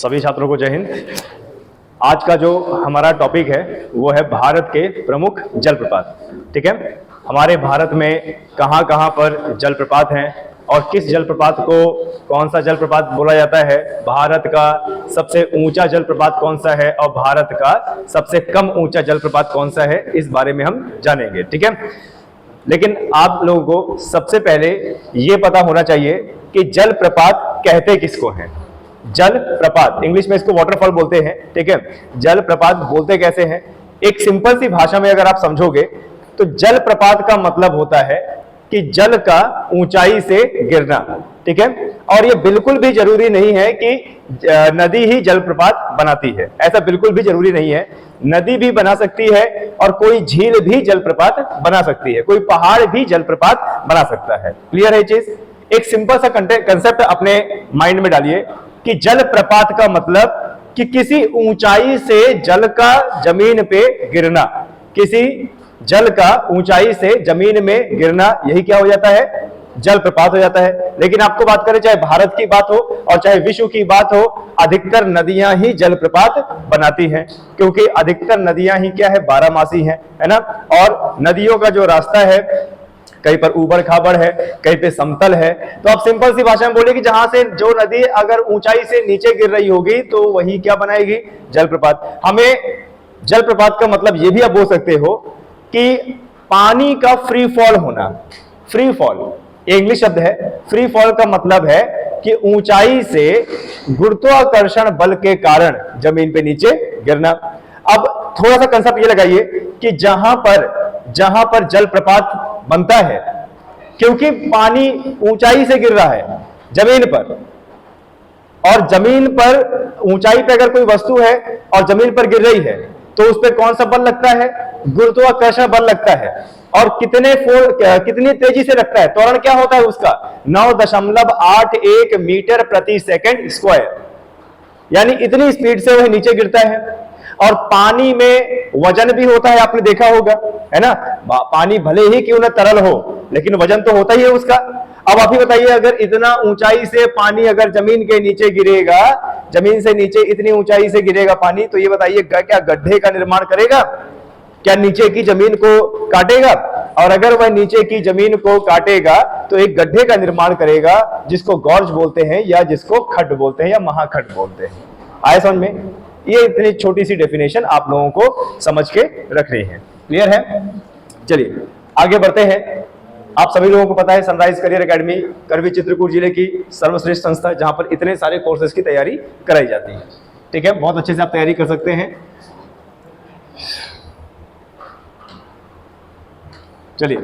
सभी छात्रों को जय हिंद। आज का जो हमारा टॉपिक है वो है भारत के प्रमुख जलप्रपात। ठीक है, हमारे भारत में कहाँ कहाँ पर जलप्रपात हैं और किस जलप्रपात को कौन सा जलप्रपात बोला जाता है, भारत का सबसे ऊंचा जलप्रपात कौन सा है और भारत का सबसे कम ऊंचा जलप्रपात कौन सा है, इस बारे में हम जानेंगे। ठीक है, लेकिन आप लोगों को सबसे पहले ये पता होना चाहिए कि जलप्रपात कहते किसको हैं। जलप्रपात इंग्लिश में इसको वाटरफॉल बोलते हैं। ठीक है, जलप्रपात बोलते कैसे हैं, एक सिंपल सी भाषा में अगर आप समझोगे तो जलप्रपात का मतलब होता है कि जल का ऊंचाई से गिरना। ठीक है, और ये बिल्कुल भी जरूरी नहीं है कि नदी ही जलप्रपात बनाती है, ऐसा बिल्कुल भी जरूरी नहीं है। नदी भी बना सकती है और कोई झील भी जलप्रपात बना सकती है, कोई पहाड़ भी जलप्रपात बना सकता है। क्लियर है चीज? एक सिंपल सा कंसेप्ट अपने माइंड में डालिए कि जलप्रपात का मतलब कि किसी ऊंचाई से जल का जमीन पे गिरना, किसी जल का ऊंचाई से जमीन में गिरना, यही क्या हो जाता है, जलप्रपात हो जाता है। लेकिन आपको बात करें, चाहे भारत की बात हो और चाहे विश्व की बात हो, अधिकतर नदियां ही जलप्रपात बनाती हैं, क्योंकि अधिकतर नदियां ही क्या है, बारहमासी हैं, है ना। और नदियों का जो रास्ता है, कहीं पर ऊबड़ खाबड़ है, कहीं पे समतल है। तो आप सिंपल सी भाषा में बोले कि जहां से जो नदी अगर ऊंचाई से नीचे गिर रही होगी तो वही क्या बनाएगी, जलप्रपात। हमें जलप्रपात का मतलब ये भी आप बोल सकते हो कि पानी का फ्री फॉल होना। फ्री फॉल इंग्लिश शब्द है। फ्री फॉल का मतलब है कि ऊंचाई से गुरुत्वाकर्षण बल के कारण जमीन पे नीचे गिरना। अब थोड़ा सा कंसेप्ट ये लगाइए कि जहां पर जलप्रपात बनता है, क्योंकि पानी ऊंचाई से गिर रहा है जमीन पर, और जमीन पर ऊंचाई पे अगर कोई वस्तु है और जमीन पर गिर रही है तो उस पर कौन सा बल लगता है, गुरुत्वाकर्षण बल लगता है। और कितनी तेजी से लगता है, त्वरण क्या होता है उसका, 9.81 मीटर प्रति सेकंड स्क्वायर, यानी इतनी स्पीड से वह नीचे गिरता है। और पानी में वजन भी होता है, आपने देखा होगा, है ना। पानी भले ही क्यों न तरल हो, लेकिन वजन तो होता ही है उसका। अब आप ही बताइए, अगर इतना ऊंचाई से पानी अगर जमीन के नीचे गिरेगा, जमीन से नीचे इतनी ऊंचाई से गिरेगा पानी, तो ये बताइए क्या गड्ढे का निर्माण करेगा, क्या नीचे की जमीन को काटेगा? और अगर वह नीचे की जमीन को काटेगा तो एक गड्ढे का निर्माण करेगा, जिसको गॉर्ज बोलते हैं या जिसको खड्ड बोलते हैं या महाखड्ड बोलते हैं। आए समझ में? ये इतनी छोटी सी डेफिनेशन आप लोगों को समझ के रखनी है। क्लियर है? चलिए आगे बढ़ते हैं। आप सभी लोगों को पता है सनराइज करियर एकेडमी करवी चित्रकूट जिले की सर्वश्रेष्ठ संस्था है, जहां पर इतने सारे कोर्सेज की तैयारी कराई जाती है। ठीक है, बहुत अच्छे से आप तैयारी कर सकते हैं। चलिए,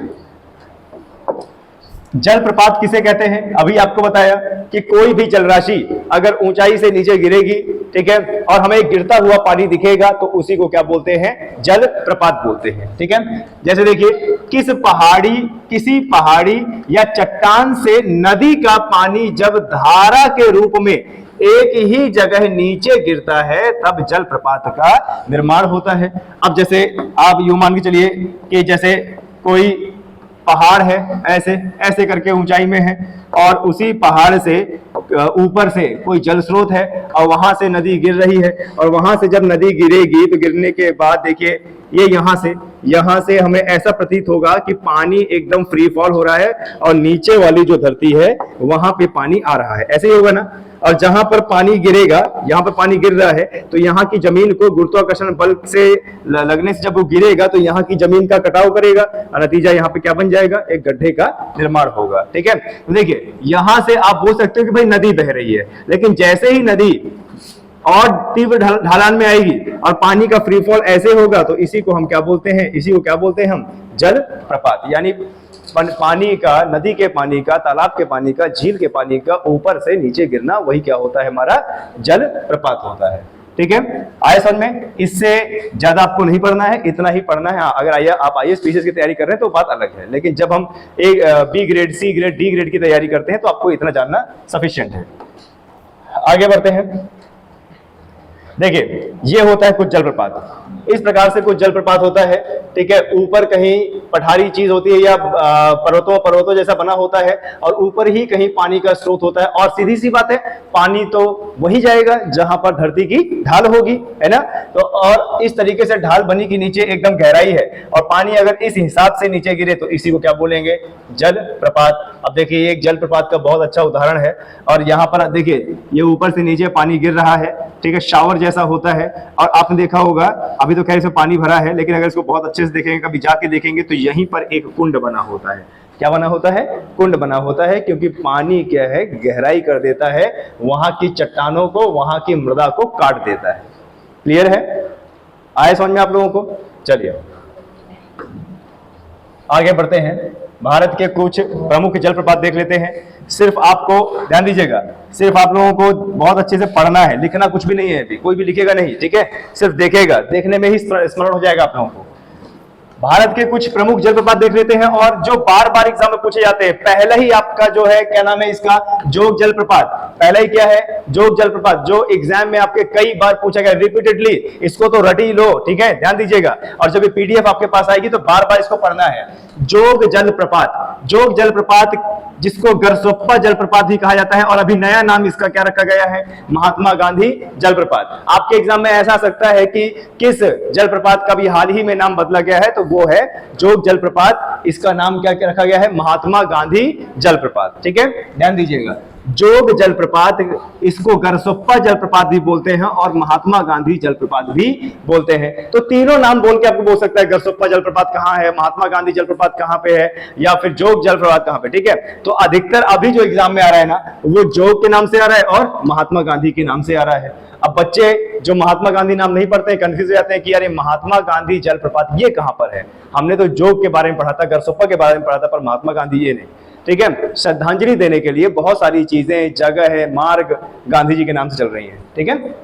जलप्रपात किसे कहते हैं, अभी आपको बताया कि कोई भी जलराशि अगर ऊंचाई से नीचे गिरेगी, ठीक है, और हमें गिरता हुआ पानी दिखेगा तो उसी को क्या बोलते हैं, जलप्रपात बोलते हैं। ठीक है, जैसे देखिए, किसी पहाड़ी या चट्टान से नदी का पानी जब धारा के रूप में एक ही जगह नीचे गिरता है तब जलप्रपात का निर्माण होता है। अब जैसे आप यूं मान के चलिए कि जैसे कोई पहाड़ है, ऐसे करके ऊंचाई में है, और उसी पहाड़ से ऊपर से कोई जल स्रोत है और वहां से नदी गिर रही है, और वहां से जब नदी गिरेगी तो गिरने के बाद देखिए ये यहां से हमें ऐसा प्रतीत होगा कि पानी एकदम फ्री फॉल हो रहा है और नीचे वाली जो धरती है वहां पे पानी आ रहा है, ऐसे ही होगा ना। और जहां पर पानी गिरेगा, यहां पर पानी गिर रहा है तो यहाँ की जमीन को गुरुत्वाकर्षण बल से लगने से जब वो गिरेगा तो यहाँ की जमीन का कटाव करेगा और नतीजा यहाँ पे क्या बन जाएगा, एक गड्ढे का निर्माण होगा। ठीक है, तो देखिए यहां से आप बोल सकते हो कि भाई नदी बह रही है, लेकिन जैसे ही नदी और तीव्र ढलान में आएगी और पानी का फ्री फॉल ऐसे होगा तो इसी को हम क्या बोलते हैं, इसी को क्या बोलते हैं हम, जलप्रपात। यानी पानी का, नदी के पानी का, तालाब के पानी का, झील के पानी का ऊपर से नीचे गिरना, वही क्या होता है, हमारा जलप्रपात होता है। ठीक है, आए समझ में? इससे ज्यादा आपको नहीं पढ़ना है, इतना ही पढ़ना है। अगर आप IAS PCS की तैयारी कर रहे हैं तो बात अलग है, लेकिन जब हम B grade, C grade, D grade की तैयारी करते हैं तो आपको इतना जानना सफिशिएंट है। आगे बढ़ते हैं। देखिए ये होता है कुछ जलप्रपात, इस प्रकार से कुछ जलप्रपात होता है, ठीक है। ऊपर कहीं पठारी चीज होती है या पर्वतों पर्वतों जैसा बना होता है और ऊपर ही कहीं पानी का स्रोत होता है, और सीधी सी बात है पानी तो वही जाएगा जहां पर धरती की ढाल होगी, है ना। तो और इस तरीके से ढाल बनी कि नीचे एकदम गहराई है और पानी अगर इस हिसाब से नीचे गिरे तो इसी को क्या बोलेंगे, जलप्रपात। अब देखिए ये एक जलप्रपात का बहुत अच्छा उदाहरण है, और यहाँ पर देखिए ये ऊपर से नीचे पानी गिर रहा है, ठीक है, शावर जैसा होता है। और आपने देखा होगा अभी तो खैर इसमें पानी भरा है, लेकिन अगर इसको बहुत अच्छे से देखेंगे, कभी जाके देखेंगे तो यहीं पर एक कुंड बना होता है। क्या बना होता है, कुंड बना होता है, क्योंकि पानी क्या है गहराई कर देता है, वहां की चट्टानों को, वहां की मृदा को काट देता है। क्लियर है, आए समझ में आप लोगों को। चलिए आगे बढ़ते हैं, भारत के कुछ प्रमुख जलप्रपात देख लेते हैं। सिर्फ आपको ध्यान दीजिएगा, सिर्फ आप लोगों को बहुत अच्छे से पढ़ना है, लिखना कुछ भी नहीं है, अभी कोई भी लिखेगा नहीं, ठीक है, सिर्फ देखेगा, देखने में ही स्मरण हो जाएगा आप लोगों को। भारत के कुछ प्रमुख जलप्रपात देख लेते हैं, और जो बार बार एग्जाम में पूछे जाते हैं। पहला ही आपका जो है क्या नाम है इसका, जोग जलप्रपात। पहला ही क्या है, जोग जलप्रपात, जो एग्जाम में आपके कई बार पूछा गया रिपीटेडली। इसको तो रट ही लो, ठीक है, ध्यान दीजिएगा, और जब ये पीडीएफ आपके पास आएगी तो बार बार इसको पढ़ना है। जोग जलप्रपात, जोग जलप्रपात जिसको गरसोप्पा जलप्रपात भी कहा जाता है, और अभी नया नाम इसका क्या रखा गया है, महात्मा गांधी जलप्रपात। आपके एग्जाम में ऐसा आ सकता है कि किस जलप्रपात का भी हाल ही में नाम बदला गया है, तो वो है जोग जलप्रपात। इसका नाम क्या रखा गया है, महात्मा गांधी जलप्रपात, ठीक है, ध्यान दीजिएगा। जोग जलप्रपात, इसको गरसोप्पा जलप्रपात भी बोलते हैं और महात्मा गांधी जलप्रपात भी बोलते हैं। तो तीनों नाम बोल के आपको बोल सकता है गरसोप्पा जलप्रपात कहां है, महात्मा गांधी जलप्रपात कहां पे है, या फिर जोग जलप्रपात कहां पे, ठीक है। तो अधिकतर अभी जो एग्जाम में आ रहा है ना, वो जोग के नाम से आ रहा है और महात्मा गांधी के नाम से आ रहा है। अब बच्चे जो महात्मा गांधी नाम नहीं पढ़ते हैं कंफ्यूज हो जाते हैं कि यार महात्मा गांधी जलप्रपात ये कहां पर है। हमने तो जोग के बारे में पढ़ा था, गरसोप्पा के बारे में पढ़ा था, पर महात्मा गांधी ये नहीं, ठीक है। श्रद्धांजलि देने के लिए बहुत सारी चीजें, जगह है, मार्ग गांधी जी के नाम से चल रही हैं, ठीक है।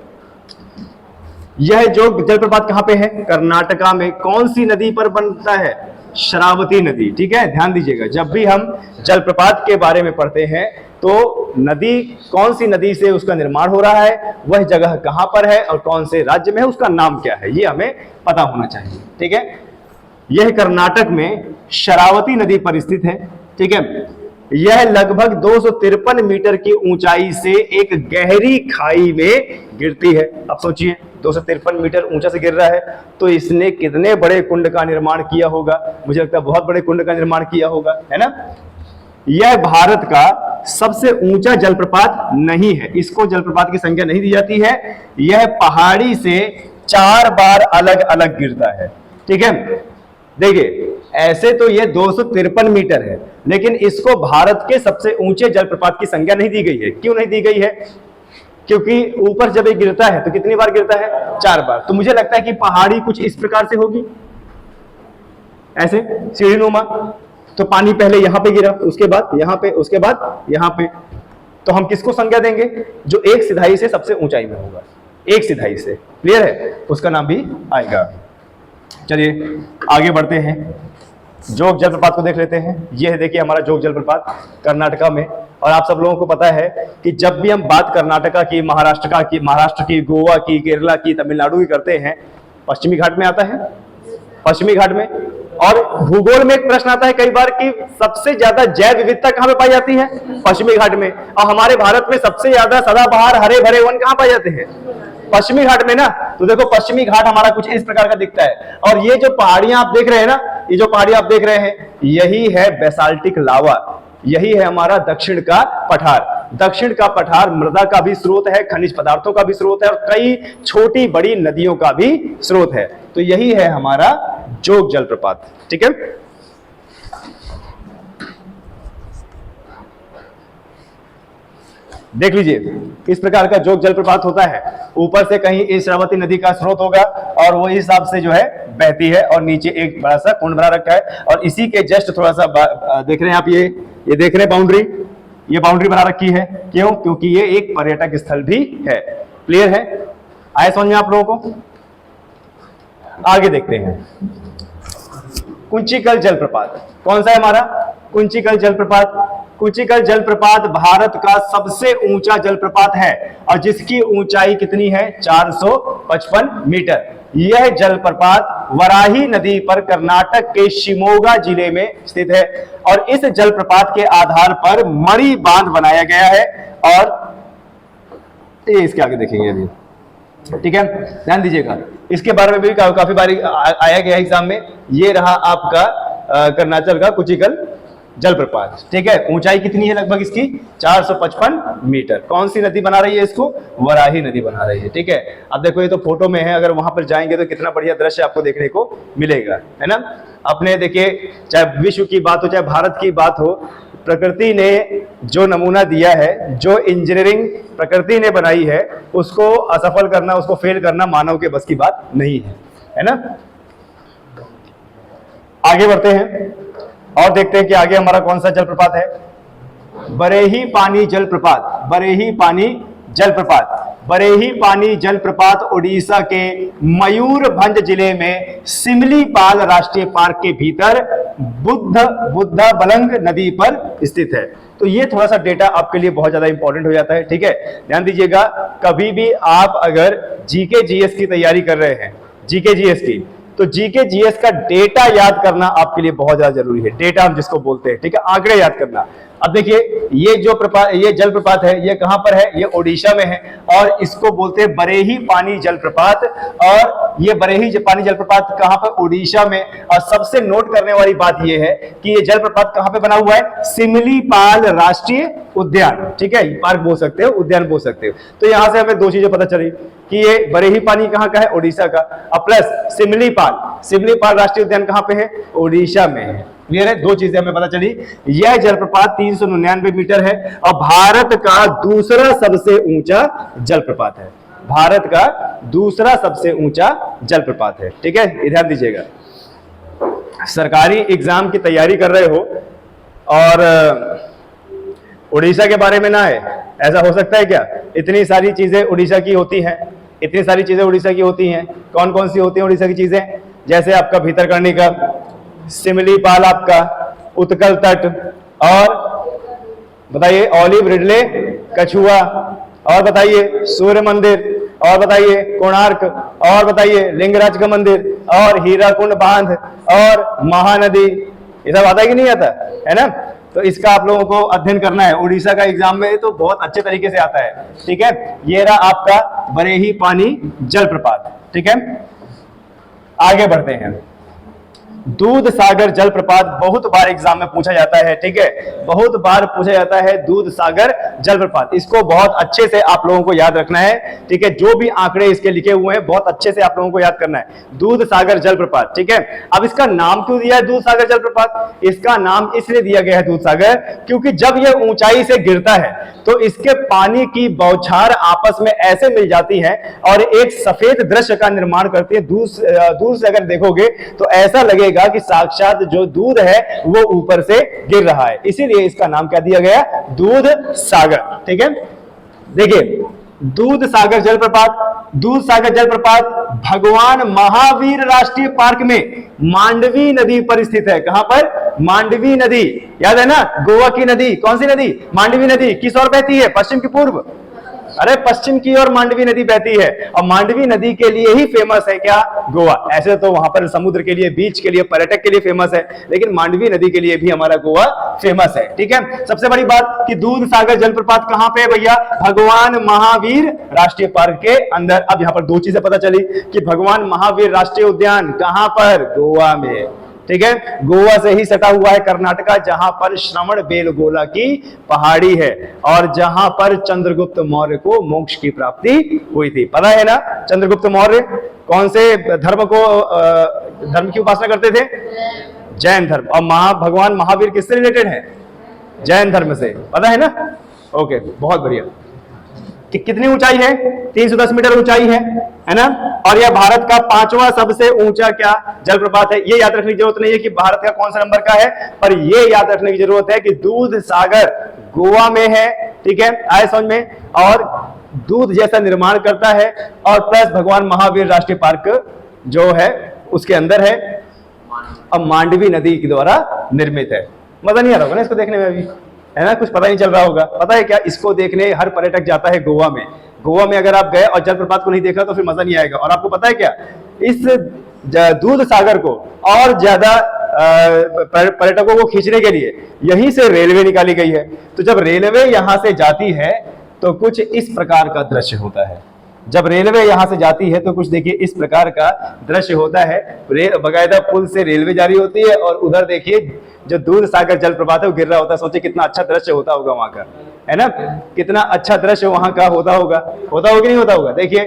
यह जोग जलप्रपात कहां पे है, कर्नाटका में। कौन सी नदी पर बनता है, शरावती नदी, ठीक है, ध्यान दीजिएगा। जब भी हम जलप्रपात के बारे में पढ़ते हैं तो नदी, कौन सी नदी से उसका निर्माण हो रहा है, वह जगह कहां पर है और कौन से राज्य में है, उसका नाम क्या है, ये हमें पता होना चाहिए, ठीक है। यह कर्नाटक में शरावती नदी पर स्थित है, ठीक है। यह लगभग 253 मीटर की ऊंचाई से एक गहरी खाई में गिरती है। अब सोचिए 253 मीटर ऊंचा से गिर रहा है, तो इसने कितने बड़े कुंड का निर्माण किया होगा, मुझे लगता है बहुत बड़े कुंड का निर्माण किया होगा, है ना। यह भारत का सबसे ऊंचा जलप्रपात नहीं है, इसको जलप्रपात की संख्या नहीं दी जाती है। यह पहाड़ी से 4 बार अलग अलग गिरता है, ठीक है। देखिए ऐसे तो ये 253 मीटर है, लेकिन इसको भारत के सबसे ऊंचे जलप्रपात की संज्ञा नहीं दी गई है। क्यों नहीं दी गई है, क्योंकि ऊपर जब ये गिरता है तो कितनी बार गिरता है, 4 बार। तो मुझे लगता है कि पहाड़ी कुछ इस प्रकार से होगी, ऐसे सीढ़ीनुमा। तो पानी पहले यहां पे गिरा, उसके बाद यहां पे, उसके बाद यहां पे। तो हम किसको संज्ञा देंगे, जो एक सिधाई से सबसे ऊंचाई में होगा, एक सिधाई से, क्लियर है, उसका नाम भी आएगा। चलिए आगे बढ़ते हैं, जोग जलप्रपात को देख लेते हैं। यह देखिए हमारा जोग जलप्रपात कर्नाटका में। और आप सब लोगों को पता है कि जब भी हम बात कर्नाटका की, महाराष्ट्र की, गोवा की, केरला की, तमिलनाडु की करते हैं, पश्चिमी घाट में आता है, पश्चिमी घाट में। और भूगोल में एक प्रश्न आता है कई बार कि सबसे ज्यादा जैव विविधता कहां पे पाई जाती है, पश्चिमी घाट में। और हमारे भारत में सबसे ज्यादा सदाबहार हरे भरे वन कहां पाए जाते हैं, पश्चिमी घाट में ना। तो देखो पश्चिमी घाट हमारा कुछ इस प्रकार का दिखता है। और ये जो पहाड़ियां आप देख रहे हैं ना, ये जो पहाड़ियां आप देख रहे हैं, यही है बेसाल्टिक लावा, यही है हमारा दक्षिण का पठार। दक्षिण का पठार मृदा का भी स्रोत है, खनिज पदार्थों का भी स्रोत है, और कई छोटी बड़ी नदियों का भी स्रोत है। तो यही है हमारा जोग जलप्रपात, ठीक है। देख लीजिए इस प्रकार का जोग जलप्रपात होता है। ऊपर से कहीं इस श्रावती नदी का स्रोत होगा और वो इस हिसाब से जो है बहती है, और नीचे एक बड़ा सा कुंड बना रखा है। और इसी के जस्ट थोड़ा सा देख रहे हैं आप, ये देख रहे हैं बाउंड्री, ये बाउंड्री बना रखी है। क्यों, क्योंकि ये एक पर्यटक स्थल भी है। क्लियर है, आए समझ में आप लोगों को। आगे देखते हैं, कुंचिकल जलप्रपात। कौन सा है हमारा, कुंचिकल जलप्रपात। कुचिकल जलप्रपात भारत का सबसे ऊंचा जलप्रपात है और जिसकी ऊंचाई कितनी है? 455 मीटर। यह जलप्रपात वराही नदी पर कर्नाटक के शिमोगा जिले में स्थित है और इस जलप्रपात के आधार पर मणि बांध बनाया गया है। और ये इसके आगे देखेंगे अभी, ठीक है, ध्यान दीजिएगा। इसके बारे में भी काफी बारी आया गया एग्जाम में। ये रहा आपका कर्नाटक का कुचिकल जलप्रपात, ठीक है। ऊंचाई कितनी है लगभग इसकी? 455 मीटर। कौन सी नदी बना रही है इसको? वराही नदी बना रही है, ठीक है। अब देखो ये तो फोटो में है, अगर वहां पर जाएंगे तो कितना बढ़िया दृश्य आपको देखने को मिलेगा, है ना। अपने देखिए, चाहे विश्व की बात हो चाहे भारत की बात हो, प्रकृति ने जो नमूना दिया है, जो इंजीनियरिंग प्रकृति ने बनाई है, उसको असफल करना, उसको फेल करना मानव के बस की बात नहीं है ना। आगे बढ़ते हैं और देखते हैं कि आगे हमारा कौन सा जलप्रपात है। बरेही पानी जलप्रपात। बरेही पानी जलप्रपात। बरेही पानी जलप्रपात उड़ीसा के मयूरभंज जिले में सिमलीपाल राष्ट्रीय पार्क के भीतर बुद्धबलंग नदी पर स्थित है। तो ये थोड़ा सा डेटा आपके लिए बहुत ज्यादा इंपॉर्टेंट हो जाता है, ठीक है। ध्यान दीजिएगा, कभी भी आप अगर जीके जीएस की तैयारी कर रहे हैं, जीके जीएस की, तो जीके जीएस का डेटा याद करना आपके लिए बहुत ज्यादा जरूरी है। डेटा हम जिसको बोलते हैं, ठीक है, आंकड़े याद करना। अब देखिए, ये जो ये जलप्रपात है, ये कहां पर है? ये ओडिशा में है और इसको बोलते हैं बरेही पानी जलप्रपात। और ये बरेही पानी जलप्रपात कहां पर? ओडिशा में। और सबसे नोट करने वाली बात ये है कि ये जलप्रपात कहां पे बना हुआ है? सिमलीपाल राष्ट्रीय उद्यान, ठीक है। पार्क बोल सकते हो, उद्यान बोल सकते हो। तो यहां से हमें दो चीजें पता चली कि ये बरेही पानी कहां का है? ओडिशा का। और प्लस सिमलीपाल राष्ट्रीय उद्यान कहां पे है? ओडिशा में है। क्लियर है? दो चीजें हमें पता चली। यह जलप्रपात 399 मीटर है और भारत का दूसरा सबसे ऊंचा जलप्रपात है। भारत का दूसरा सबसे ऊंचा जलप्रपात है, ठीक है। ध्यान दीजिएगा, सरकारी एग्जाम की तैयारी कर रहे हो और उड़ीसा के बारे में ना है, ऐसा हो सकता है क्या? इतनी सारी चीजें उड़ीसा की होती हैं, इतनी सारी चीजें उड़ीसा की होती हैं। कौन कौन सी होती हैं उड़ीसा की चीजें? जैसे आपका भीतरकनिका, सिमलीपाल, आपका उत्कल तट, और बताइए ओलिव रिडले कछुआ, और बताइए सूर्य मंदिर, और बताइए कोणार्क, और बताइए लिंगराज का मंदिर, और हीराकुंड बांध, और महानदी। ये सब आता है कि नहीं आता, है ना। तो इसका आप लोगों को अध्ययन करना है। उड़ीसा का एग्जाम में तो बहुत अच्छे तरीके से आता है, ठीक है। ये रहा आपका बरेही पानी जलप्रपात, ठीक है। आगे बढ़ते हैं। दूध सागर जलप्रपात बहुत बार एग्जाम में पूछा जाता है, ठीक है, बहुत बार पूछा जाता है दूध सागर जलप्रपात। इसको बहुत अच्छे से आप लोगों को याद रखना है, ठीक है। जो भी आंकड़े इसके लिखे हुए हैं बहुत अच्छे से आप लोगों को याद करना है। दूध सागर जलप्रपात, ठीक है। अब इसका नाम क्यों दिया है दूध सागर जलप्रपात? इसका नाम इसलिए दिया गया है दूध सागर क्योंकि जब यह ऊंचाई से गिरता है तो इसके पानी की बौछार आपस में ऐसे मिल जाती है और एक सफेद दृश्य का निर्माण करती है। दूर से अगर देखोगे तो ऐसा लगेगा कि साक्षात जो दूध है वो ऊपर से गिर रहा है, इसीलिए इसका नाम क्या दिया गया? दूध सागर, ठीक है। देखिए, दूध सागर जलप्रपात भगवान महावीर राष्ट्रीय पार्क में मांडवी नदी पर स्थित है। कहां पर? मांडवी नदी, याद है ना, गोवा की नदी। कौन सी नदी? मांडवी नदी। किस ओर बहती है? पश्चिम की पूर्व? अरे पश्चिम की ओर मांडवी नदी बहती है और मांडवी नदी के लिए ही फेमस है क्या? गोवा। ऐसे तो वहां पर समुद्र के लिए, बीच के लिए, पर्यटक के लिए फेमस है, लेकिन मांडवी नदी के लिए भी हमारा गोवा फेमस है, ठीक है। सबसे बड़ी बात कि दूध सागर जलप्रपात कहां पे है भैया? भगवान महावीर राष्ट्रीय पार्क के अंदर। अब यहां पर दो चीजें पता चली कि भगवान महावीर राष्ट्रीय उद्यान कहां पर? गोवा में, ठीक है। गोवा से ही सटा हुआ है कर्नाटका, जहां पर श्रवण बेलगोला की पहाड़ी है और जहां पर चंद्रगुप्त मौर्य को मोक्ष की प्राप्ति हुई थी। पता है ना, चंद्रगुप्त मौर्य कौन से धर्म की उपासना करते थे? जैन धर्म। और भगवान महावीर किससे रिलेटेड है? जैन धर्म से। पता है ना? ओके, बहुत बढ़िया। कि कितनी ऊंचाई है? 310 मीटर ऊंचाई है ना। और यह भारत का 5वां सबसे ऊंचा क्या जलप्रपात है। ये याद रखने की जरूरत नहीं है कि भारत का कौन सा नंबर का है, पर ये याद रखने की जरूरत है कि दूध सागर गोवा में है, ठीक है, आए समझ में, और दूध जैसा निर्माण करता है और प्लस भगवान महावीर राष्ट्रीय पार्क जो है उसके अंदर है और मांडवी नदी के द्वारा निर्मित है। मजा नहीं आ रहा होगा ना इसको देखने में? अभी है ना, कुछ पता नहीं चल रहा होगा। पता है क्या, इसको देखने हर पर्यटक जाता है गोवा में। गोवा में अगर आप गए और जलप्रपात को नहीं देखा तो फिर मजा नहीं आएगा। और आपको पता है क्या, इस दूध सागर को और ज्यादा पर्यटकों को खींचने के लिए यहीं से रेलवे निकाली गई है। तो जब रेलवे यहां से जाती है तो कुछ इस प्रकार का दृश्य होता है। जब रेलवे यहां से जाती है तो कुछ देखिए इस प्रकार का दृश्य होता है। बकायदा पुल से रेलवे जारी होती है और उधर देखिए जो दूध सागर जलप्रपात है वो गिर रहा होता है। सोचिए कितना अच्छा दृश्य होता होगा वहां का, है ना, कितना अच्छा दृश्य वहां का होता होगा कि नहीं होता होगा। देखिए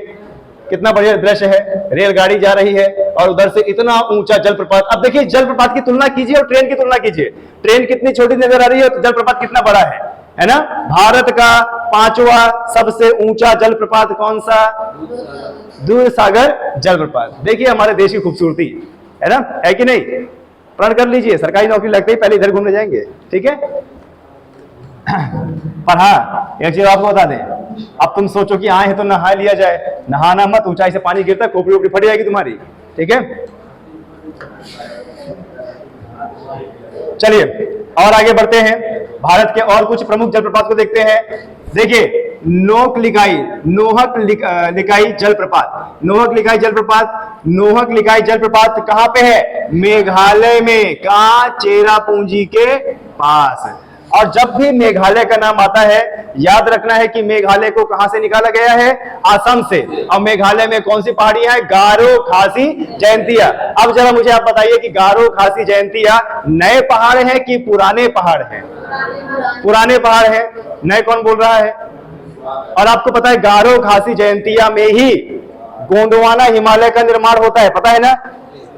कितना बढ़िया दृश्य है, रेलगाड़ी जा रही है और उधर से इतना ऊंचा जलप्रपात। अब देखिए जलप्रपात की तुलना कीजिए और ट्रेन की तुलना कीजिए। ट्रेन कितनी छोटी नजर आ रही है तो जलप्रपात कितना बड़ा है ना। भारत का 5वां सबसे ऊंचा जलप्रपात कौन सा? दूध सागर जलप्रपात। देखिए हमारे देश की खूबसूरती, है ना, है कि नहीं। प्रण कर लीजिए, सरकारी नौकरी लगते ही पहले इधर घूमने जाएंगे, ठीक है। पर हाँ एक चीज आपको बता दें, अब तुम सोचो कि आए हैं तो नहा लिया जाए। नहाना मत, ऊंचाई से पानी गिरता है खोपड़ी ओपड़ी फट जाएगी तुम्हारी, ठीक है। चलिए और आगे बढ़ते हैं, भारत के और कुछ प्रमुख जलप्रपात को देखते हैं। देखिए नोहक लिकाई जलप्रपात। नोहक लिकाई जलप्रपात कहां पे है? मेघालय में। कहां? चेरापूंजी के पास। और जब भी मेघालय का नाम आता है याद रखना है कि मेघालय को कहां से निकाला गया है? असम से। और मेघालय में कौन सी पहाड़ियां हैं? गारो, खासी, जयंतिया। अब जरा मुझे आप बताइए कि गारो, खासी, जयंतिया नए पहाड़ हैं कि पुराने पहाड़ हैं? पुराने पहाड़ हैं। नए कौन बोल रहा है? और आपको पता है गारो, खासी, जयंतिया में ही गोंडवाना हिमालय का निर्माण होता है, पता है ना।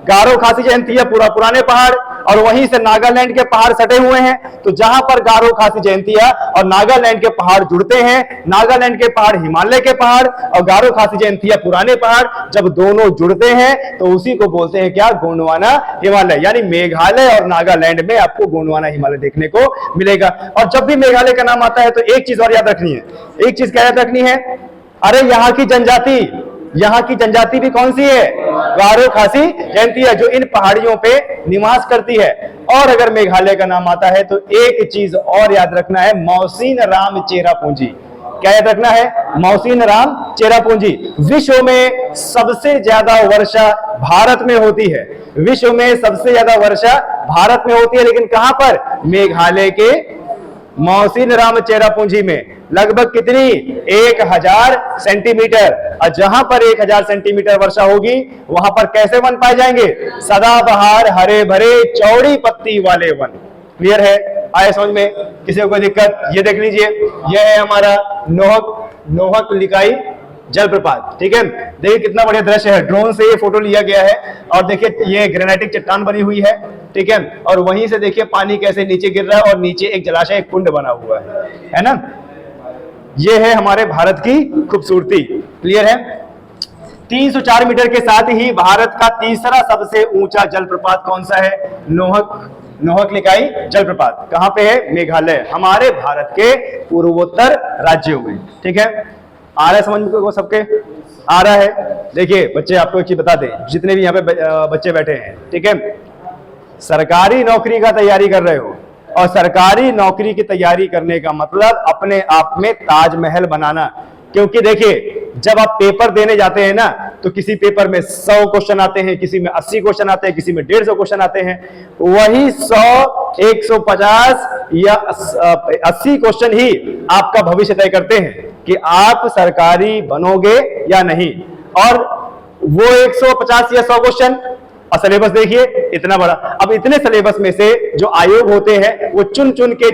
गारो, खासी, जयंतिया पूरा पुराने पहाड़ और वहीं से नागालैंड के पहाड़ सटे हुए हैं। तो जहां पर गारो, खासी, जयंतिया और नागालैंड के पहाड़ जुड़ते हैं, नागालैंड के पहाड़ हिमालय के पहाड़ और गारो, खासी, जयंतिया पुराने पहाड़, जब दोनों जुड़ते हैं तो उसी को बोलते हैं क्या? गोंडवाना हिमालय। यानी मेघालय और नागालैंड में आपको गोंडवाना हिमालय देखने को मिलेगा। और जब भी मेघालय का नाम आता है तो एक चीज और याद रखनी है। एक चीज क्या याद रखनी है? अरे यहाँ की जनजाति भी कौन सी है? गारो, खासी, जयंतिया, जो इन पहाड़ियों पे निवास करती है। और अगर मेघालय का नाम आता है तो एक चीज और याद रखना है, मौसीन राम चेरापूंजी। क्या याद रखना है? मौसीन राम चेरापूंजी। विश्व में सबसे ज्यादा वर्षा भारत में होती है। विश्व में सबसे ज्यादा वर्षा भारत में होती है, लेकिन कहां पर? मेघालय के मौसीन राम चेरापूंजी में। लगभग कितनी? 1000 सेंटीमीटर। और जहां पर 1000 सेंटीमीटर वर्षा होगी वहां पर कैसे वन पाए जाएंगे? सदाबहार, हरे भरे, चौड़ी पत्ती वाले वन। क्लियर है? आए समझ में? किसी को कोई दिक्कत? ये देख लीजिए, यह है हमारा नोहक लिकाई जलप्रपात, ठीक है। देखिए कितना बढ़िया दृश्य है, ड्रोन से ये फोटो लिया गया है। और देखिए ये ग्रेनाइटिक चट्टान बनी हुई है, ठीक है। और वहीं से देखिए पानी कैसे नीचे गिर रहा है और नीचे एक जलाशय, एक कुंड बना हुआ है ना। ये है हमारे भारत की खूबसूरती। क्लियर है? 304 मीटर के साथ ही भारत का तीसरा सबसे ऊंचा जलप्रपात कौन सा है? नोहक लिकाई जलप्रपात। कहां पे है? मेघालय, हमारे भारत के पूर्वोत्तर राज्यों में, ठीक है। आ रहा है समझ में सबके? आ रहा है? देखिए बच्चे आपको एक चीज बता दें, जितने भी यहाँ पे बच्चे बैठे हैं, ठीक है, सरकारी नौकरी का तैयारी कर रहे हो और सरकारी नौकरी की तैयारी करने का मतलब अपने आप में ताजमहल बनाना। क्योंकि देखिए जब आप पेपर देने जाते हैं ना तो किसी पेपर में 100 क्वेश्चन आते हैं, किसी में 80 क्वेश्चन आते हैं, किसी में 150 क्वेश्चन आते हैं। वही 100, 150 या 80 क्वेश्चन ही आपका भविष्य तय करते हैं कि आप सरकारी बनोगे या नहीं। और वो 150 या 100 क्वेश्चन और सिलेबस देखिए इतना बड़ा। अब इतने सिलेबस में से जो आयोग होते हैं वो चुन चुन के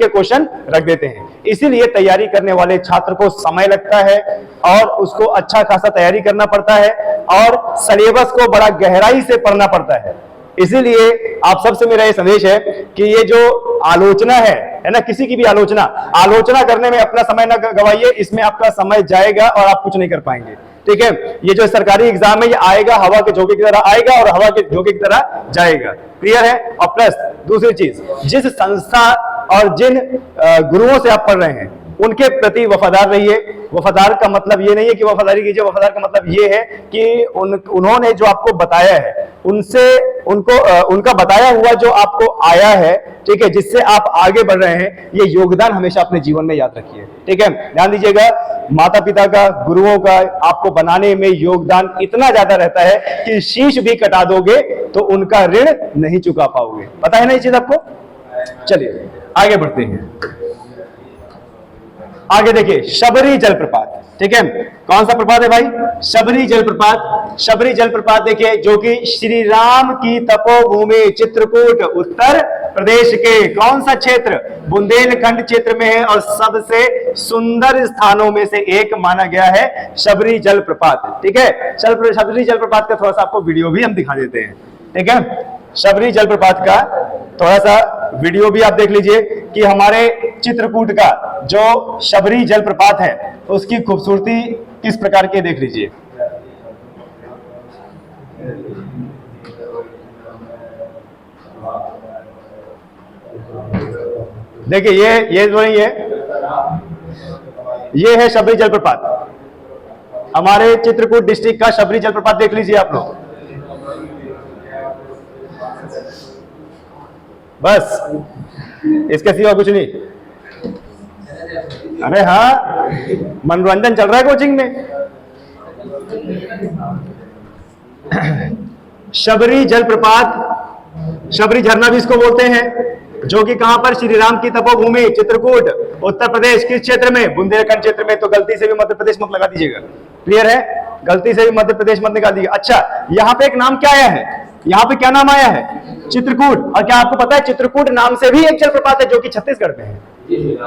क्वेश्चन रख देते हैं। इसीलिए तैयारी करने वाले छात्र को समय लगता है और उसको अच्छा खासा तैयारी करना पड़ता है और सिलेबस को बड़ा गहराई से पढ़ना पड़ता है। इसीलिए आप सबसे मेरा ये संदेश है कि ये जो आलोचना है ना, किसी की भी आलोचना करने में अपना समय ना गवाइए। इसमें आपका समय जाएगा और आप कुछ नहीं कर पाएंगे, ठीक है। ये जो सरकारी एग्जाम है ये आएगा, हवा के झोंके की तरह आएगा और हवा के झोंके की तरह जाएगा। क्लियर है? और प्लस दूसरी चीज, जिस संस्था और जिन गुरुओं से आप पढ़ रहे हैं उनके प्रति वफादार रहिए। वफादार का मतलब ये नहीं है कि वफादारी कीजिए, वफादार का मतलब ये है कि उन्होंने जो आपको बताया है उनसे उनका बताया हुआ जो आपको आया है, ठीक है, जिससे आप आगे बढ़ रहे हैं, ये योगदान हमेशा अपने जीवन में याद रखिए। ठीक है, ध्यान दीजिएगा, माता पिता का, गुरुओं का आपको बनाने में योगदान इतना ज्यादा रहता है कि शीश भी कटा दोगे तो उनका ऋण नहीं चुका पाओगे। पता है ना ये चीज आपको? चलिए आगे बढ़ते हैं। आगे देखिए, शबरी जलप्रपात। ठीक है, कौन सा प्रपात है भाई? शबरी जलप्रपात। शबरी जलप्रपात देखिए, जो कि श्री राम की तपोभूमि चित्रकूट उत्तर प्रदेश के कौन सा क्षेत्र? बुंदेलखंड क्षेत्र में है और सबसे सुंदर स्थानों में से एक माना गया है शबरी जलप्रपात। ठीक है, शबरी जलप्रपात का थोड़ा सा आपको वीडियो भी हम दिखा देते हैं। ठीक है, शबरी जलप्रपात का थोड़ा सा वीडियो भी आप देख लीजिए कि हमारे चित्रकूट का जो शबरी जलप्रपात है उसकी खूबसूरती किस प्रकार की, देख लीजिए। देखिए ये जो नहीं है, ये है शबरी जलप्रपात, हमारे चित्रकूट डिस्ट्रिक्ट का शबरी जलप्रपात। देख लीजिए आप लोग, बस इसके सिवा कुछ नहीं। अरे हाँ, मनोरंजन चल रहा है कोचिंग में। शबरी जलप्रपात, शबरी झरना भी इसको बोलते हैं, जो कि कहां पर? श्री राम की तपोभूमि चित्रकूट उत्तर प्रदेश, किस क्षेत्र में? बुंदेलखंड क्षेत्र में। तो गलती से भी मध्य प्रदेश मत लगा दीजिएगा, क्लियर है? गलती से भी मध्य प्रदेश मत निकाल दीजिएगा। अच्छा, यहाँ पे एक नाम क्या आया है? यहाँ पे क्या नाम आया है? चित्रकूट। और क्या आपको पता है चित्रकूट नाम से भी एक जलप्रपात है जो कि छत्तीसगढ़ में है,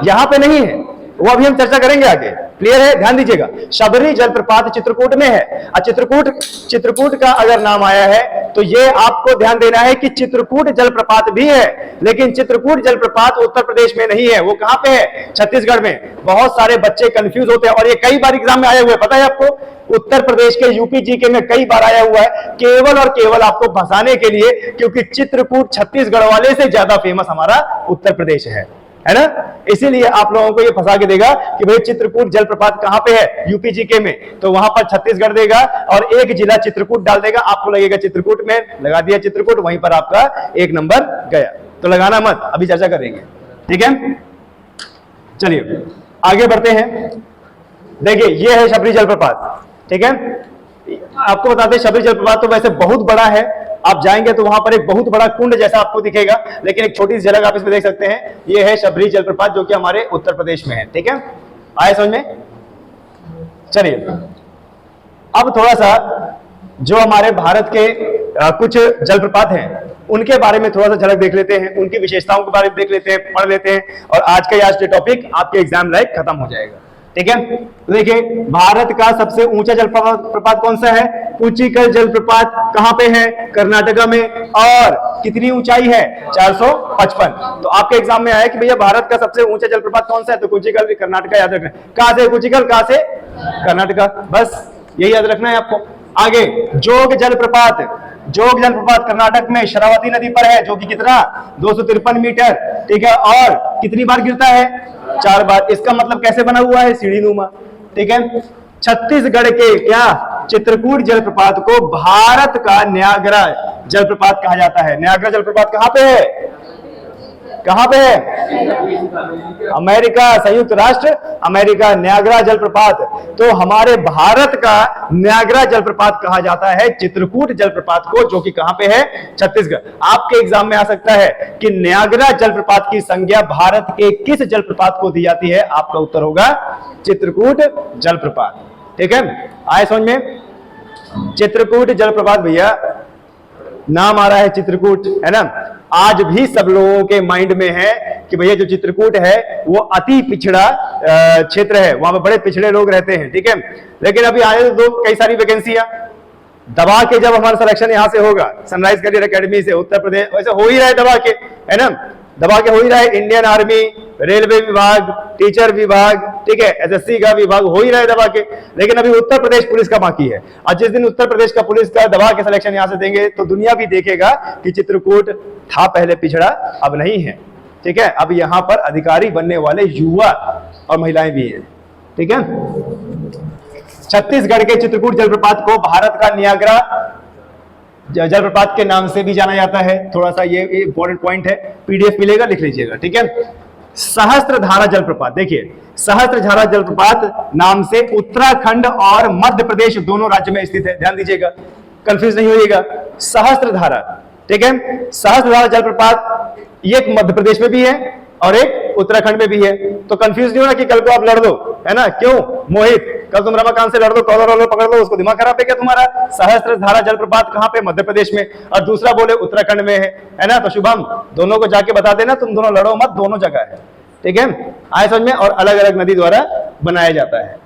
यहाँ पे नहीं है, वो अभी हम चर्चा करेंगे आगे। क्लियर है? ध्यान दीजिएगा, शबरी जलप्रपात चित्रकूट में है। और चित्रकूट का अगर नाम आया है तो ये आपको ध्यान देना है कि चित्रकूट जलप्रपात भी है, लेकिन चित्रकूट जलप्रपात उत्तर प्रदेश में नहीं है। वो कहां पे है? छत्तीसगढ़ में। बहुत सारे बच्चे कंफ्यूज होते हैं और ये कई बार एग्जाम में आए हुए, पता है आपको? उत्तर प्रदेश के यूपी जीके में कई बार आया हुआ है, केवल और केवल आपको फंसाने के लिए, क्योंकि चित्रकूट छत्तीसगढ़ वाले से ज्यादा फेमस हमारा उत्तर प्रदेश है ना? इसीलिए आप लोगों को ये फंसा के देगा कि भाई चित्रकूट जलप्रपात कहां पे है? यूपी जीके में। तो वहां पर छत्तीसगढ़ देगा और एक जिला चित्रकूट डाल देगा, आपको लगेगा चित्रकूट में, लगा दिया चित्रकूट, वहीं पर आपका एक नंबर गया। तो लगाना मत, अभी चर्चा करेंगे। ठीक है, चलिए आगे बढ़ते हैं। देखिए ये है शबरी जलप्रपात। ठीक है, आपको बताते हैं शबरी जलप्रपात तो वैसे बहुत बड़ा है, आप जाएंगे तो वहां पर एक बहुत बड़ा कुंड जैसा आपको दिखेगा, लेकिन एक छोटी सी झलक आप इसमें देख सकते हैं। ये है शबरी जलप्रपात जो कि हमारे उत्तर प्रदेश में है। ठीक है, आए समझ में? चलिए अब थोड़ा सा जो हमारे भारत के कुछ जलप्रपात हैं उनके बारे में थोड़ा सा झलक देख लेते हैं, उनकी विशेषताओं के बारे में देख लेते हैं, पढ़ लेते हैं, और आज का आज टॉपिक आपके एग्जाम लाइक खत्म हो जाएगा। ठीक है, तो देखिए भारत का सबसे ऊंचा जलप्रपात कौन सा है? पुचिकल जलप्रपात। कहां पे है? कर्नाटका में। और कितनी ऊंचाई है? 455। तो आपके एग्जाम में आया कि भैया भारत का सबसे ऊंचा जलप्रपात कौन सा है? तो कुचिकल कर्नाटका याद रखना। कहां से कुचिकल, कहां से? कर्नाटका। बस यही याद रखना है आपको। आगे जोग जलप्रपात। जोग जलप्रपात कर्नाटक में शरावती नदी पर है, जो कि कितना? 253 मीटर। ठीक है, और कितनी बार गिरता है? 4 बार। इसका मतलब कैसे बना हुआ है? सीढ़ीनुमा। ठीक है, छत्तीसगढ़ के क्या चित्रकूट जलप्रपात को भारत का न्यागरा जलप्रपात कहा जाता है। न्यागरा जलप्रपात कहां पे है? कहां पे है? अमेरिका, संयुक्त राष्ट्र अमेरिका। न्यागरा जलप्रपात। तो हमारे भारत का न्यागरा जलप्रपात कहा जाता है चित्रकूट जलप्रपात को, जो कि कहां पे है? छत्तीसगढ़। आपके एग्जाम में आ सकता है कि न्यागरा जलप्रपात की संज्ञा भारत के किस जलप्रपात को दी जाती है? आपका उत्तर होगा चित्रकूट जलप्रपात। ठीक है, आए समझ में? चित्रकूट जलप्रपात भैया नाम आ रहा है चित्रकूट, है ना? आज भी सब लोगों के माइंड में है कि भैया जो चित्रकूट है वो अति पिछड़ा क्षेत्र है, वहां पे बड़े पिछड़े लोग रहते हैं। ठीक है, लेकिन अभी आए तो कई सारी वैकेंसियां दबा के जब हमारा सिलेक्शन यहां से होगा सनराइज करियर एकेडमी से उत्तर प्रदेश, वैसे हो ही रहा है दबा के, है ना? दबा के हो ही रहा है। इंडियन आर्मी, रेलवे विभाग, टीचर विभाग, ठीक है, एसएससी का विभाग हो ही रहा है दबा के, लेकिन अभी उत्तर प्रदेश पुलिस का बाकी है। और जिस दिन उत्तर प्रदेश का पुलिस का दबा के सिलेक्शन यहां से देंगे तो दुनिया भी देखेगा कि चित्रकूट था पहले पिछड़ा, अब नहीं है। ठीक है, अब यहां पर अधिकारी बनने वाले युवा और महिलाएं भी हैं, ठीक है। छत्तीसगढ़ के चित्रकूट जलप्रपात को भारत का नियाग्रा जलप्रपात के नाम से भी जाना जाता है। थोड़ा सा ये इंपॉर्टेंट पॉइंट है, पीडीएफ मिलेगा, लिख लीजिएगा, ठीक है। सहस्त्रधारा जलप्रपात, देखिए सहस्त्रधारा जलप्रपात नाम से उत्तराखंड और मध्य प्रदेश दोनों राज्य में स्थित है, ध्यान दीजिएगा, कंफ्यूज नहीं होइएगा। सहस्त्रधारा, ठीक है, सहस्त्रधारा जलप्रपात ये एक मध्य प्रदेश में भी है और एक उत्तराखंड में भी है, तो कंफ्यूज नहीं होना कि कल को आप लड़ दो, है ना। क्यों मोहित, कल तुम रमाकांत से लड़ दो, कॉलर पकड़ लो, उसको दिमाग खराब है क्या तुम्हारा। सहस्त्रधारा जलप्रपात कहां पे, मध्य प्रदेश में, और दूसरा बोले उत्तराखंड में है ना। तो शुभम दोनों को जाके बता देना, तुम दोनों लड़ो मत, दोनों जगह है, ठीक है, आए समझ में। और अलग अलग नदी द्वारा बनाया जाता है।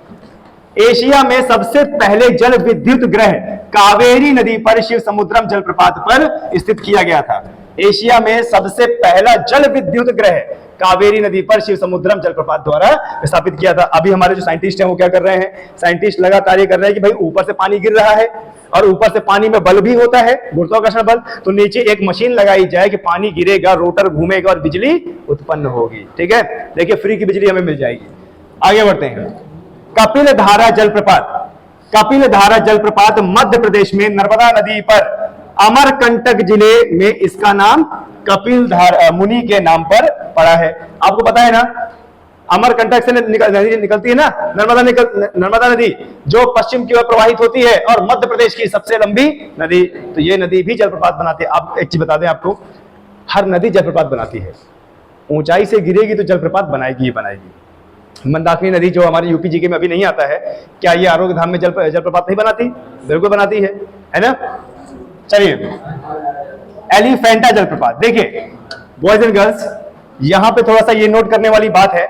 एशिया में सबसे पहले जल विद्युत ग्रह कावेरी नदी पर शिव समुद्रम जलप्रपात पर स्थित किया गया था। एशिया में सबसे पहला जल विद्युत ग्रह कावेरी नदी पर शिव समुद्रम जलप्रपात द्वारा स्थापित किया था। अभी हमारे जो साइंटिस्ट हैं वो क्या कर रहे हैं, साइंटिस्ट लगातार ये कर रहे हैं कि भाई ऊपर से पानी गिर रहा है और ऊपर से पानी में बल भी होता है, गुरुत्वाकर्षण बल, तो नीचे एक मशीन लगाई जाए कि पानी गिरेगा, रोटर घूमेगा और बिजली उत्पन्न होगी, ठीक है। देखिए फ्री की बिजली हमें मिल जाएगी। आगे बढ़ते हैं। कपिल धारा जलप्रपात, कपिल धारा जलप्रपात मध्य प्रदेश में नर्मदा नदी पर अमरकंटक जिले में इसका नाम कपिल धारा मुनि के नाम पर पड़ा है। आपको पता है ना, अमरकंटक से नदी निकलती है ना, नर्मदा नदी जो पश्चिम की ओर प्रवाहित होती है और मध्य प्रदेश की सबसे लंबी नदी, तो ये नदी भी जलप्रपात बनाती है। आप एक चीज बता दें आपको, हर नदी जलप्रपात बनाती है, ऊंचाई से गिरेगी तो जलप्रपात बनाएगी ही बनाएगी। मंदाकिनी नदी जो हमारे यूपी जीके में अभी नहीं आता है, क्या ये आरोग्य धाम में जलप्रपात नहीं बनाती? बिल्कुल बनाती है ना। चलिए, एलिफेंटा जलप्रपात, देखिए बॉयज एंड गर्ल्स, यहां पे थोड़ा सा ये नोट करने वाली बात है।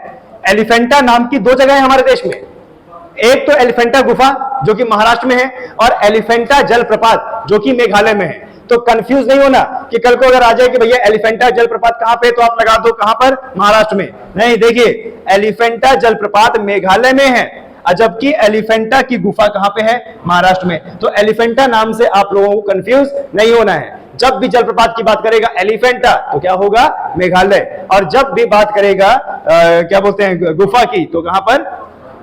एलिफेंटा नाम की दो जगह है हमारे देश में, एक तो एलिफेंटा गुफा जो कि महाराष्ट्र में है और एलिफेंटा जलप्रपात जो कि मेघालय में है। तो कंफ्यूज नहीं होना कि कल को अगर आ जाए कि भैया एलिफेंटा जलप्रपात कहां पे, तो आप लगा दो कहां पर, महाराष्ट्र में। नहीं, देखिए एलिफेंटा जलप्रपात मेघालय में है, जबकि एलिफेंटा की गुफा कहां पे है, महाराष्ट्र में। तो एलिफेंटा नाम से आप लोगों को कंफ्यूज नहीं होना है। जब भी जलप्रपात की बात करेगा एलिफेंटा तो क्या होगा, मेघालय, और जब भी बात करेगा क्या बोलते हैं गुफा की, तो कहां पर,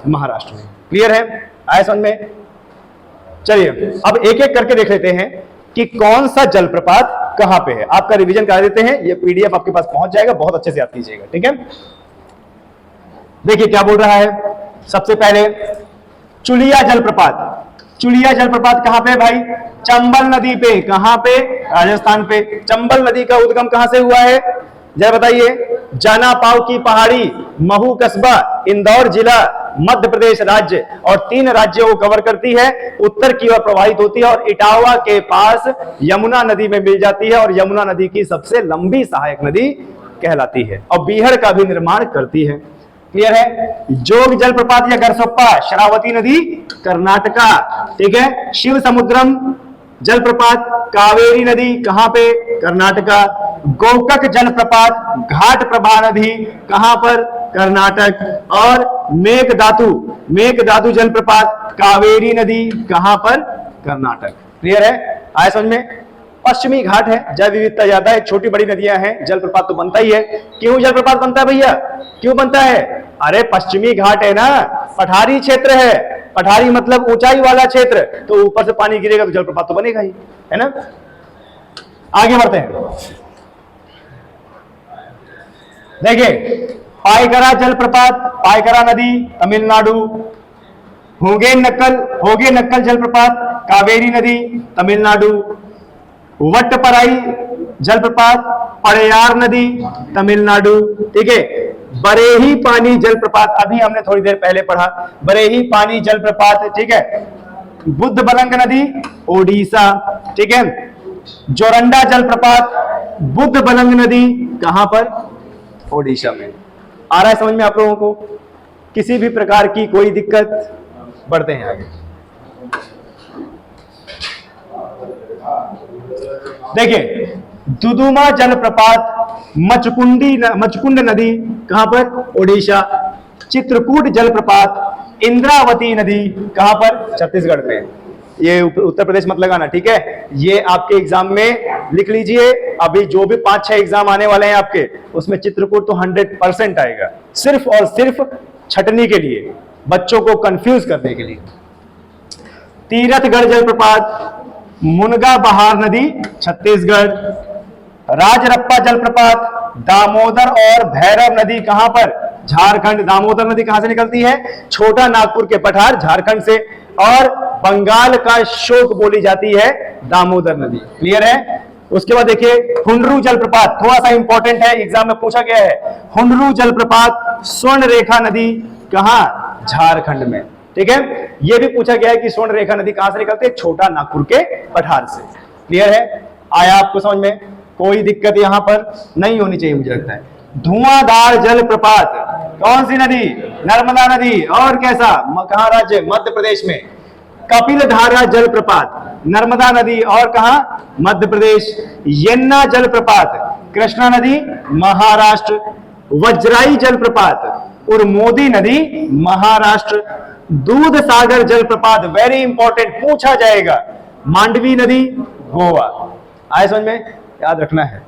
महाराष्ट्र में। क्लियर है, आया समझ में। चलिए अब एक एक करके देख लेते हैं कि कौन सा जलप्रपात कहां पे है। आपका रिवीजन करा देते हैं, ये पीडीएफ आपके पास पहुंच जाएगा, बहुत अच्छे से याद कीजिएगा, ठीक है। देखिए क्या बोल रहा है, सबसे पहले चुलिया जलप्रपात। चुलिया जलप्रपात कहां पे भाई, चंबल नदी पे। कहां पे, राजस्थान पे। चंबल नदी का उद्गम कहां से हुआ है, जरा बताइए। जाना पाव की पहाड़ी, महू कस्बा, इंदौर जिला, मध्य प्रदेश राज्य, और 3 राज्यों को कवर करती है। उत्तर की ओर प्रवाहित होती है और इटावा के पास यमुना नदी में मिल जाती है और यमुना नदी की सबसे लंबी सहायक नदी कहलाती है और बीहड़ का भी निर्माण करती है। क्लियर है। जोग जलप्रपात या गरसप्पा, शरावती नदी, कर्नाटका, ठीक है। शिव समुद्रम जलप्रपात, कावेरी नदी, कहां पे, कर्नाटका। गोकक जलप्रपात, घाट प्रभा नदी, कहां पर, कर्नाटक। और मेघदातु जलप्रपात, कावेरी नदी, कहां पर, कर्नाटक। क्लियर है, आया समझ में। पश्चिमी घाट है, जैव विविधता ज्यादा है, छोटी बड़ी नदियां हैं, जलप्रपात तो बनता ही है। क्यों जलप्रपात बनता है भैया, क्यों बनता है? अरे पश्चिमी घाट है ना, पठारी क्षेत्र है, पठारी मतलब ऊंचाई वाला क्षेत्र, तो ऊपर से पानी गिरेगा तो जलप्रपात तो बनेगा ही, है ना। आगे बढ़ते हैं। देखिए पायकरा जलप्रपात, पायकरा नदी, तमिलनाडु। होगे नक्कल जलप्रपात, कावेरी नदी, तमिलनाडु। वट्टपराई जलप्रपात, पड़यार नदी, तमिलनाडु, ठीक है। बरेही पानी जलप्रपात, अभी हमने थोड़ी देर पहले पढ़ा, बरेही पानी जलप्रपात, ठीक है। बुद्ध बलंग नदी, ओडिशा, ठीक है। जोरंडा जलप्रपात, बुद्ध बलंग नदी, कहां पर, ओडिशा में। आ रहा है समझ में आप लोगों को? किसी भी प्रकार की कोई दिक्कत, बढ़ते हैं आगे। देखिए दुदुमा जलप्रपात, मचकुंड नदी, कहां पर, ओडिशा। चित्रकूट जलप्रपात, इंद्रावती नदी, कहां पर, छत्तीसगढ़ पे। ये उत्तर प्रदेश मत लगाना, ठीक है। ये आपके एग्जाम में लिख लीजिए, अभी जो भी 5-6 एग्जाम आने वाले हैं आपके, उसमें चित्रकूट तो 100% आएगा। सिर्फ और सिर्फ छटनी के लिए, बच्चों को कंफ्यूज करने के लिए। तीरथगढ़ जलप्रपात, मुनगा बहार नदी छत्तीसगढ़, राजरप्पा जलप्रपात, दामोदर और भैरव नदी कहां पर? झारखंड। दामोदर नदी कहां से निकलती है? छोटा नागपुर के पठार झारखंड से, और बंगाल का शोक बोली जाती है दामोदर नदी। क्लियर है? उसके बाद देखिए हुंडरू जलप्रपात, थोड़ा सा इंपॉर्टेंट है, एग्जाम में पूछा गया है। हुंडरू जलप्रपात स्वर्ण रेखा नदी कहां? झारखंड में। ठीक है, यह भी पूछा गया है कि स्वर्ण रेखा नदी कहां से निकलती है? छोटा नागपुर के पठार से। क्लियर है? आया आपको समझ में? कोई दिक्कत यहां पर नहीं होनी चाहिए मुझे लगता है। धुआंधार जलप्रपात कौन सी नदी? नर्मदा नदी। और कैसा? कहां राज्य? मध्य प्रदेश में। कपिलधारा जलप्रपात नर्मदा नदी, और कहां? मध्य प्रदेश। यन्ना जलप्रपात कृष्णा नदी महाराष्ट्र। वज्राई जलप्रपात उर्मोदी नदी महाराष्ट्र। दूध सागर जलप्रपात वेरी इंपॉर्टेंट, पूछा जाएगा, मांडवी नदी गोवा। आए समझ में? याद रखना है।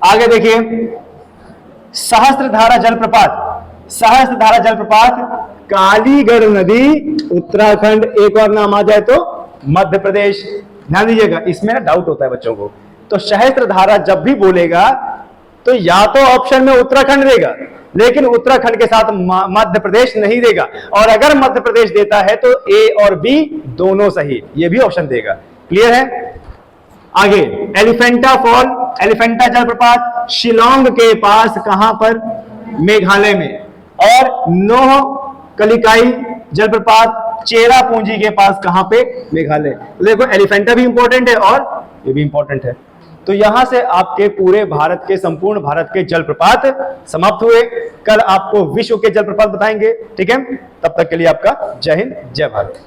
आगे देखिए सहस्त्रधारा जलप्रपात, सहस्त्रधारा जलप्रपात कालीगढ़ नदी उत्तराखंड। एक और नाम आ जाए तो मध्य प्रदेश। ध्यान दीजिएगा, इसमें ना डाउट होता है बच्चों को, तो सहस्त्रधारा जब भी बोलेगा तो या तो ऑप्शन में उत्तराखंड देगा, लेकिन उत्तराखंड के साथ मध्य प्रदेश नहीं देगा, और अगर मध्य प्रदेश देता है तो ए और बी दोनों सही, ये भी ऑप्शन देगा। क्लियर है? आगे एलिफेंटा फॉल, एलिफेंटा जलप्रपात शिलोंग के पास, कहां पर? मेघालय में। और नोह कलिकाई जलप्रपात चेरापूंजी के पास, कहां पे? मेघालय। तो देखो एलिफेंटा भी इंपॉर्टेंट है और ये भी इंपॉर्टेंट है। तो यहां से आपके पूरे भारत के, संपूर्ण भारत के जलप्रपात समाप्त हुए। कल आपको विश्व के जलप्रपात बताएंगे। ठीक है, तब तक के लिए आपका जय हिंद, जय भारत।